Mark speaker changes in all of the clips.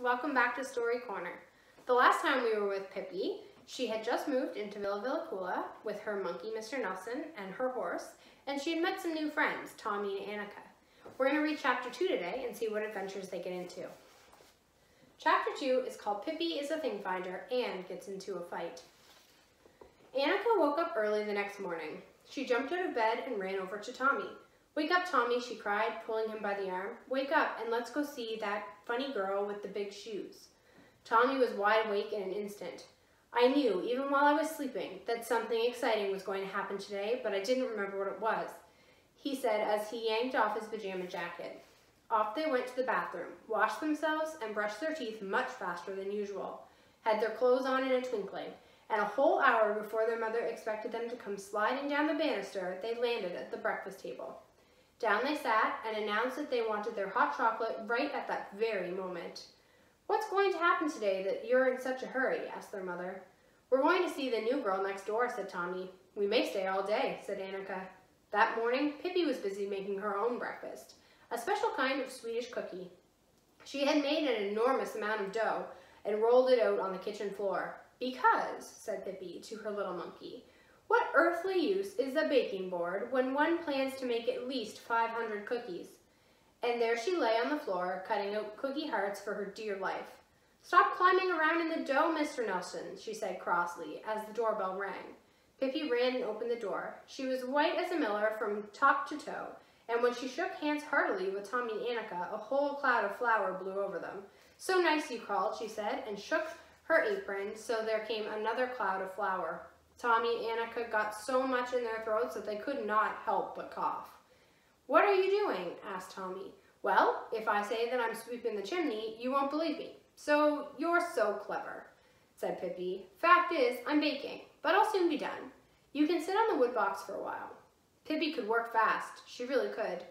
Speaker 1: Welcome back to Story Corner. The last time we were with Pippi, she had just moved into Villa Villacula with her monkey, Mr. Nelson, and her horse, and she had met some new friends, Tommy and Annika. We're going to read Chapter 2 today and see what adventures they get into. Chapter 2 is called Pippi is a Thing Finder and Gets into a Fight. Annika woke up early the next morning. She jumped out of bed and ran over to Tommy. "Wake up, Tommy," she cried, pulling him by the arm. "Wake up and let's go see that funny girl with the big shoes." Tommy was wide awake in an instant. "I knew, even while I was sleeping, that something exciting was going to happen today, but I didn't remember what it was," he said as he yanked off his pajama jacket. Off they went to the bathroom, washed themselves, and brushed their teeth much faster than usual, had their clothes on in a twinkling, and a whole hour before their mother expected them to come sliding down the banister, they landed at the breakfast table. Down they sat and announced that they wanted their hot chocolate right at that very moment. "What's going to happen today that you're in such a hurry?" asked their mother. "We're going to see the new girl next door," said Tommy. "We may stay all day," said Annika. That morning, Pippi was busy making her own breakfast, a special kind of Swedish cookie. She had made an enormous amount of dough and rolled it out on the kitchen floor. "Because," said Pippi to her little monkey, "what earthly use is a baking board when one plans to make at least 500 cookies? And there she lay on the floor, cutting out cookie hearts for her dear life. "Stop climbing around in the dough, Mr. Nelson," she said crossly as the doorbell rang. Pippi ran and opened the door. She was white as a miller from top to toe, and when she shook hands heartily with Tommy and Annika, a whole cloud of flour blew over them. "So nice you called," she said, and shook her apron so there came another cloud of flour. Tommy and Annika got so much in their throats that they could not help but cough. "What are you doing?" asked Tommy. "Well, if I say that I'm sweeping the chimney, you won't believe me. So you're so clever," said Pippi. "Fact is, I'm baking, but I'll soon be done. You can sit on the wood box for a while." Pippi could work fast. She really could.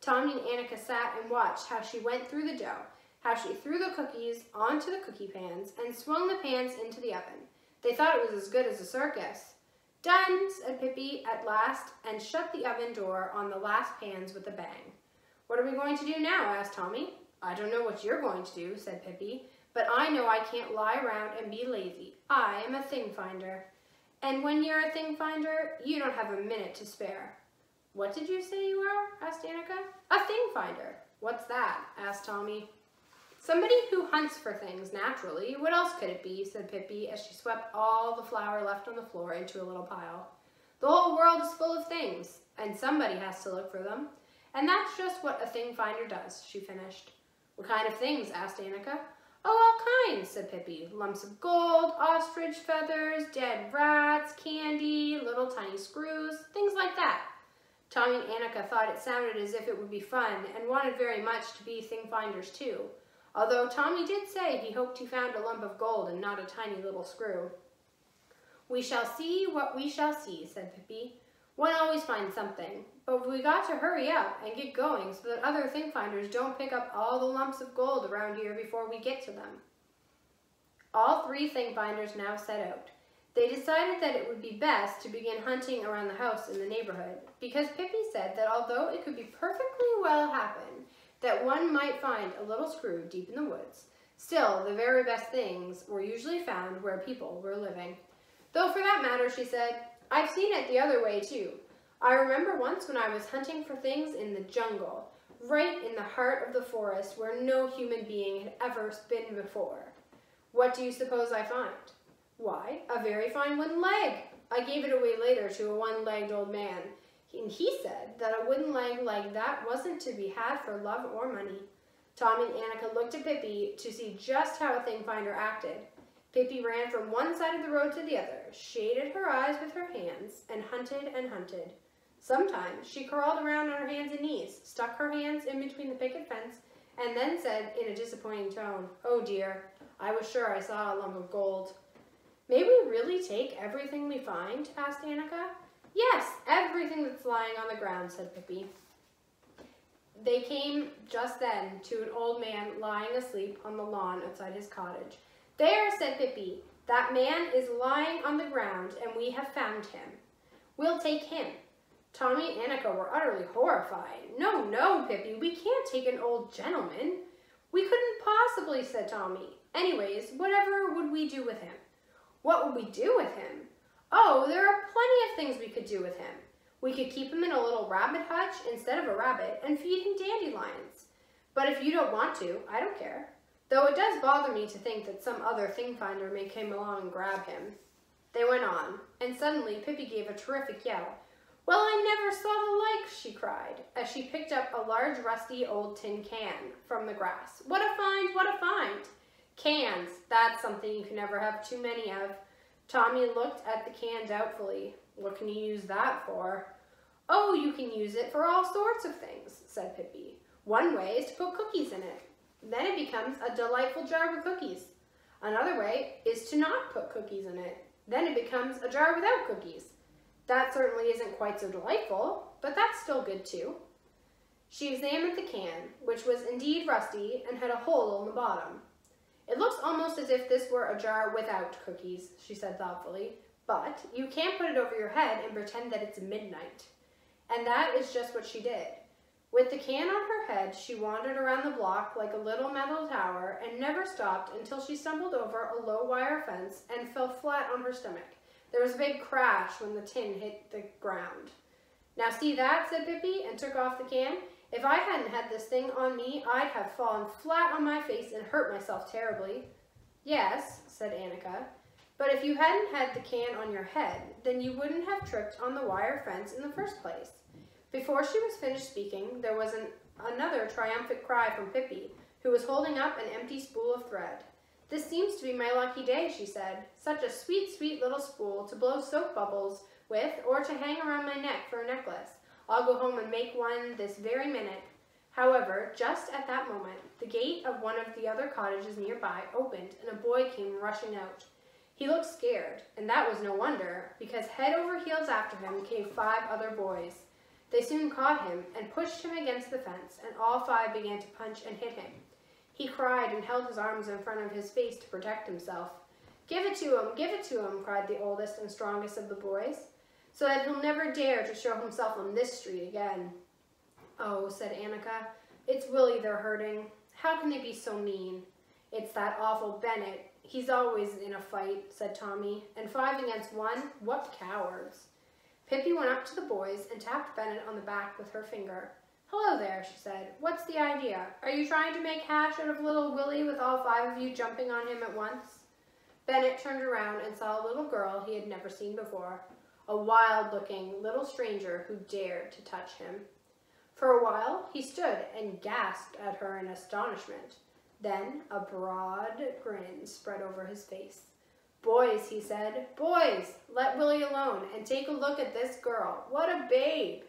Speaker 1: Tommy and Annika sat and watched how she went through the dough, how she threw the cookies onto the cookie pans and swung the pans into the oven. They thought it was as good as a circus. "Done," said Pippi at last, and shut the oven door on the last pans with a bang. "What are we going to do now?" asked Tommy. "I don't know what you're going to do," said Pippi, "but I know I can't lie around and be lazy. I am a thing finder. And when you're a thing finder, you don't have a minute to spare." "What did you say you are?" asked Annika. "A thing finder." "What's that?" asked Tommy. "Somebody who hunts for things, naturally. What else could it be?" said Pippi as she swept all the flour left on the floor into a little pile. "The whole world is full of things, and somebody has to look for them. And that's just what a thing finder does," she finished. "What kind of things?" asked Annika. "Oh, all kinds," said Pippi. "Lumps of gold, ostrich feathers, dead rats, candy, little tiny screws, things like that." Tommy and Annika thought it sounded as if it would be fun and wanted very much to be thing finders too, although Tommy did say he hoped he found a lump of gold and not a tiny little screw. "We shall see what we shall see," said Pippi. "One always finds something, but we got to hurry up and get going so that other thing finders don't pick up all the lumps of gold around here before we get to them." All three thing finders now set out. They decided that it would be best to begin hunting around the house in the neighborhood, because Pippi said that although it could be perfectly well happen that one might find a little screw deep in the woods, still the very best things were usually found where people were living. "Though for that matter," she said, "I've seen it the other way too. I remember once when I was hunting for things in the jungle, right in the heart of the forest where no human being had ever been before. What do you suppose I find? Why, a very fine wooden leg. I gave it away later to a one-legged old man, and he said that a wooden leg like that wasn't to be had for love or money." Tommy and Annika looked at Pippi to see just how a thing finder acted. Pippi ran from one side of the road to the other, shaded her eyes with her hands, and hunted and hunted. Sometimes she crawled around on her hands and knees, stuck her hands in between the picket fence, and then said in a disappointing tone, "Oh dear, I was sure I saw a lump of gold." "May we really take everything we find?" asked Annika. "Yes, everything that's lying on the ground," said Pippi. They came just then to an old man lying asleep on the lawn outside his cottage. "There," said Pippi, "that man is lying on the ground, and we have found him. We'll take him." Tommy and Annika were utterly horrified. "No, no, Pippi, we can't take an old gentleman. We couldn't possibly, said Tommy. Anyways, whatever would we do with him? What would we do with him? Oh, there are plenty of things we could do with him. We could keep him in a little rabbit hutch instead of a rabbit and feed him dandelions. But if you don't want to, I don't care. Though it does bother me to think that some other thing finder may come along and grab him. They went on, and suddenly Pippi gave a terrific yell. Well, I never saw the like, she cried, as she picked up a large rusty old tin can from the grass. What a find, what a find! Cans, that's something you can never have too many of. Tommy looked at the can doubtfully. What can you use that for? Oh, you can use it for all sorts of things, said Pippi. One way is to put cookies in it. Then it becomes a delightful jar with cookies. Another way is to not put cookies in it. Then it becomes a jar without cookies. That certainly isn't quite so delightful, but that's still good too. She examined the can, which was indeed rusty and had a hole in the bottom. It looks almost as if this were a jar without cookies, she said thoughtfully, but you can't put it over your head and pretend that it's midnight. And that is just what she did. With the can on her head, she wandered around the block like a little metal tower and never stopped until she stumbled over a low wire fence and fell flat on her stomach. There was a big crash when the tin hit the ground. Now see that, said Pippi, and took off the can. If I hadn't had this thing on me, I'd have fallen flat on my face and hurt myself terribly. Yes, said Annika, but if you hadn't had the can on your head, then you wouldn't have tripped on the wire fence in the first place. Before she was finished speaking, there was another triumphant cry from Pippi, who was holding up an empty spool of thread. This seems to be my lucky day, she said. Such a sweet, sweet little spool to blow soap bubbles with or to hang around my neck for a necklace. I'll go home and make one this very minute. However, just at that moment, the gate of one of the other cottages nearby opened and a boy came rushing out. He looked scared, and that was no wonder, because head over heels after him came 5 other boys. They soon caught him and pushed him against the fence, and all 5 began to punch and hit him. He cried and held his arms in front of his face to protect himself. Give it to him, cried the oldest and strongest of the boys, so that he'll never dare to show himself on this street again. Oh, said Annika, it's Willie they're hurting. How can they be so mean? It's that awful Bennett. He's always in a fight, said Tommy, and 5 against 1? What cowards. Pippi went up to the boys and tapped Bennett on the back with her finger. Hello there, she said. What's the idea? Are you trying to make hash out of little Willie with all 5 of you jumping on him at once? Bennett turned around and saw a little girl he had never seen before, a wild-looking little stranger who dared to touch him. For a while, he stood and gasped at her in astonishment. Then a broad grin spread over his face. Boys, he said, boys, let Willie alone and take a look at this girl. What a babe!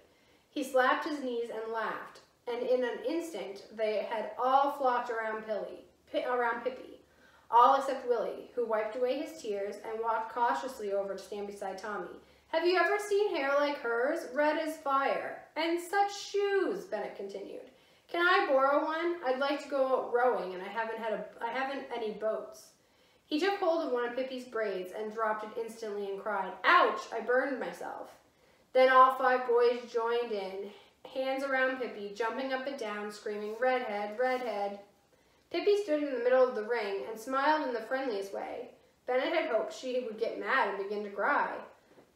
Speaker 1: He slapped his knees and laughed, and in an instant they had all flocked around Pippi, all except Willie, who wiped away his tears and walked cautiously over to stand beside Tommy. Have you ever seen hair like hers, red as fire? And such shoes, Bennett continued. Can I borrow one? I'd like to go rowing, and I haven't any boats. He took hold of one of Pippi's braids and dropped it instantly and cried, Ouch, I burned myself. Then all 5 boys joined in, hands around Pippi, jumping up and down, screaming, Redhead, Redhead. Pippi stood in the middle of the ring and smiled in the friendliest way. Bennett had hoped she would get mad and begin to cry.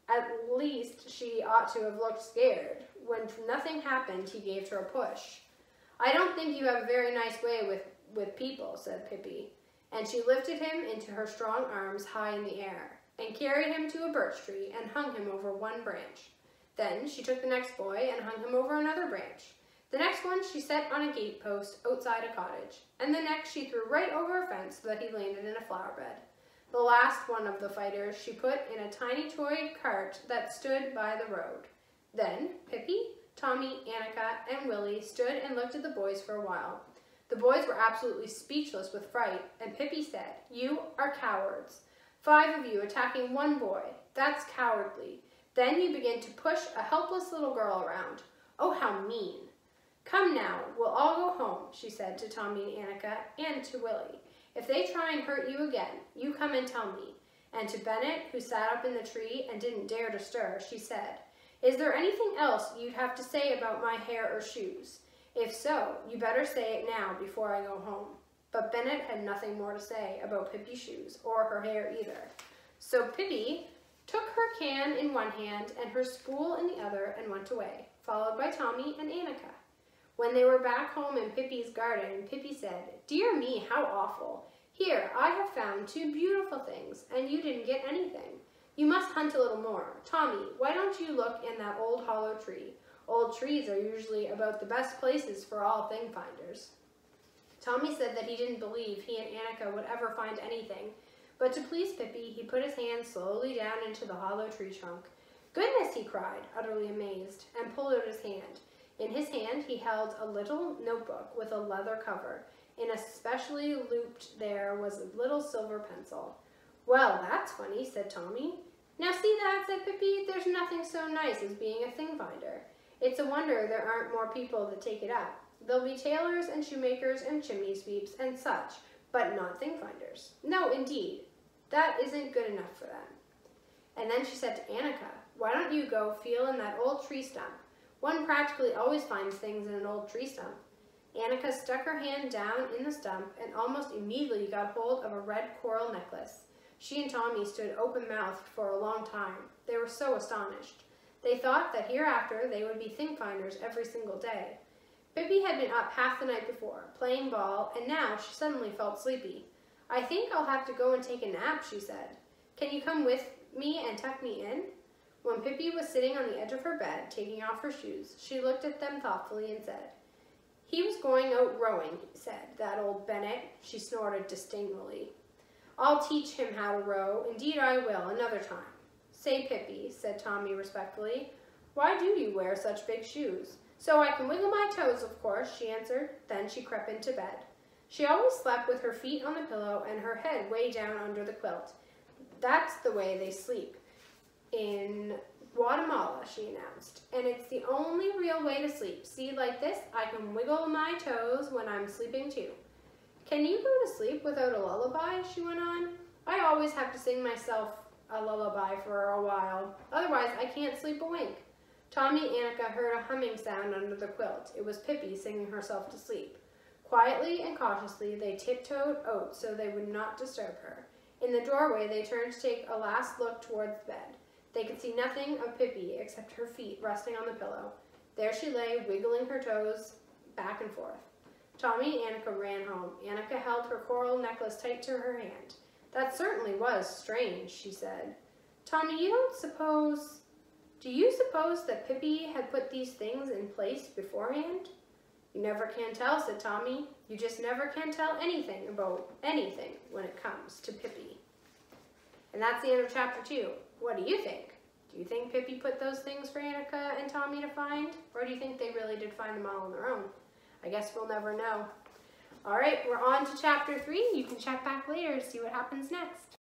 Speaker 1: At least she ought to have looked scared. When nothing happened, he gave her a push. I don't think you have a very nice way with people, said Pippi, and she lifted him into her strong arms high in the air, and carried him to a birch tree and hung him over one branch. Then she took the next boy and hung him over another branch. The next one she set on a gate post outside a cottage, and the next she threw right over a fence so that he landed in a flower bed. The last one of the fighters she put in a tiny toy cart that stood by the road. Then Pippi, Tommy, Annika, and Willie stood and looked at the boys for a while. The boys were absolutely speechless with fright, and Pippi said, You are cowards. 5 of you attacking one boy. That's cowardly. Then you begin to push a helpless little girl around. Oh, how mean. Come now, we'll all go home, she said to Tommy and Annika and to Willie. If they try and hurt you again, you come and tell me. And to Bennett, who sat up in the tree and didn't dare to stir, she said, Is there anything else you'd have to say about my hair or shoes? If so, you better say it now before I go home. but Bennett had nothing more to say about Pippi's shoes or her hair either. So Pippi took her can in one hand and her spool in the other and went away, followed by Tommy and Annika. When they were back home in Pippi's garden, Pippi said, "Dear me, how awful. Here, I have found 2 beautiful things, and you didn't get anything. You must hunt a little more. Tommy, why don't you look in that old hollow tree? Old trees are usually about the best places for all thing finders." Tommy said that he didn't believe he and Annika would ever find anything, but to please Pippi, he put his hand slowly down into the hollow tree trunk. "Goodness," he cried, utterly amazed, and pulled out his hand. In his hand, he held a little notebook with a leather cover. In a specially looped there was a little silver pencil. "Well, that's funny," said Tommy. "Now see that," said Pippi. "There's nothing so nice as being a thing finder. It's a wonder there aren't more people that take it up. There'll be tailors and shoemakers and chimney sweeps and such, but not thing finders. No, indeed, that isn't good enough for them." And then she said to Annika, "Why don't you go feel in that old tree stump? One practically always finds things in an old tree stump." Annika stuck her hand down in the stump and almost immediately got hold of a red coral necklace. She and Tommy stood open-mouthed for a long time. They were so astonished. They thought that hereafter they would be thing finders every single day. Pippi had been up half the night before, playing ball, and now she suddenly felt sleepy. "I think I'll have to go and take a nap," she said. "Can you come with me and tuck me in?" When Pippi was sitting on the edge of her bed, taking off her shoes, she looked at them thoughtfully and said, "He was going out rowing," he said. "That old Bennett," she snorted disdainfully. "I'll teach him how to row. Indeed I will, another time." "Say, Pippi," said Tommy respectfully, "why do you wear such big shoes?" "So I can wiggle my toes, of course," she answered. Then she crept into bed. She always slept with her feet on the pillow and her head way down under the quilt. "That's the way they sleep in Guatemala," she announced, "and it's the only real way to sleep. See, like this, I can wiggle my toes when I'm sleeping too." "Can you go to sleep without a lullaby?" she went on. "I always have to sing myself a lullaby for a while. Otherwise, I can't sleep a wink." Tommy and Annika heard a humming sound under the quilt. It was Pippi singing herself to sleep. Quietly and cautiously, they tiptoed out so they would not disturb her. In the doorway, they turned to take a last look towards the bed. They could see nothing of Pippi except her feet resting on the pillow. There she lay, wiggling her toes back and forth. Tommy and Annika ran home. Annika held her coral necklace tight to her hand. "That certainly was strange," she said. "Tommy, do you suppose that Pippi had put these things in place beforehand?" "You never can tell," said Tommy. "You just never can tell anything about anything when it comes to Pippi." And that's the end of chapter 2. What do you think? Do you think Pippi put those things for Annika and Tommy to find? Or do you think they really did find them all on their own? I guess we'll never know. All right, we're on to chapter 3. You can check back later to see what happens next.